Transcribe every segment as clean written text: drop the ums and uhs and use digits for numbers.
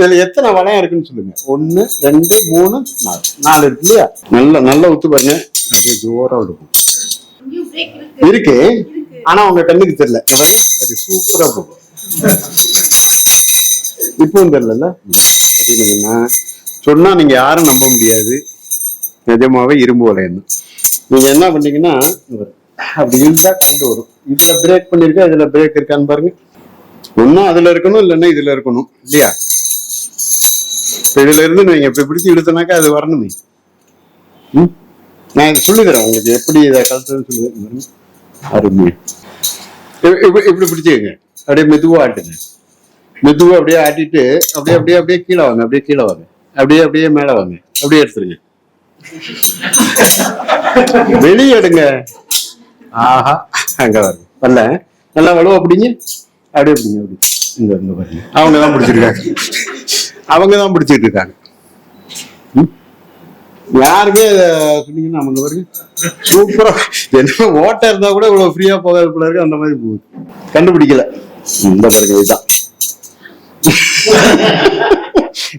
இதுல எத்தனை வளையம் இருக்குன்னு சொல்லுங்க. 1 2 3 4 4 இருக்கு இல்லையா? நல்லா உத்து பாருங்க. அப்படியே ஜோரா இருக்கும் இருக்கு. ஆனா உங்க கண்ணுக்கு தெரியல. அது சூப்பரா இருக்கும். இப்பவும் தெரியல அப்படின்னா சொன்னா நீங்க யாரும் நம்ப முடியாது. நிஜமாவே இரும்பு வளையம். நீங்க என்ன பண்ணீங்கன்னா அப்படி இருந்தா கண்டு வரும். இதுல பிரேக் பண்ணிருக்கா, இதுல பிரேக் இருக்கான்னு பாருங்க. ஒன்னும் அதுல இருக்கணும், இல்லைன்னா இதுல இருக்கணும் இல்லையா? இதுல இருந்து நீங்க இப்படி பிடிச்சி இழுத்தனாக்கா அது வரணுமே. நான் இதை சொல்லித்தரேன் உங்களுக்கு எப்படி இதை கலத்துறதுன்னு சொல்லி. அருமை. இப்படி பிடிச்சிக்கங்க. அப்படியே மெதுவா ஆட்டுங்க. மெதுவா அப்படியே ஆட்டிட்டு அப்படியே அப்படியே அப்படியே கீழே வாங்க. அப்படியே கீழே வாங்க. அப்படியே அப்படியே மேல வாங்க. அப்படியே எடுத்துருங்க. வெளியே எடுங்க. ஆஹா, அங்க வாங்க. வரல. நல்லா வலுவா பிடிங்க. அப்படியே பிடிங்க. அப்படி இங்க இருந்து பாருங்க. அவங்கதான் பிடிச்சிருக்காங்க. அவங்கதான் பிடிச்சிட்டு இருக்காங்க. யாருமே சொன்னீங்கன்னா அவங்க பாருங்க சூப்பரா. என்ன ஓட்ட இருந்தா கூட இவ்வளவு ஃப்ரீயா போகாத போல இருக்கு. அந்த மாதிரி போகுது. கண்டுபிடிக்கல. இந்த பாருங்க இதுதான்.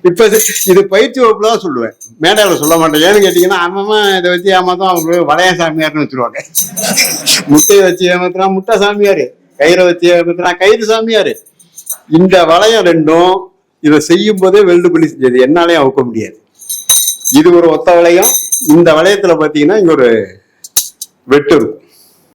இப்ப இது பயிற்சி வகுப்புலாம் சொல்லுவேன். மேடையில சொல்ல மாட்டேன். ஏன்னு கேட்டீங்கன்னா அம்மா இதை வச்சு ஏமாத்தான் அவங்க வளைய சாமியார்னு வச்சிருவாங்க. முட்டையை வச்சு ஏமாத்தினா முட்டை சாமியாரு, கயிறை வச்சு ஏமாத்தினா கயிறு சாமியாரு. இந்த வளையம் ரெண்டும் இதை செய்யும் போதே வெல்டு பண்ணி செஞ்சது. என்னாலையும் அவுக்க முடியாது. இது ஒரு ஒத்த வளையம். இந்த வளையத்துல பாத்தீங்கன்னா இங்க ஒரு வெட்டு இருக்கும்.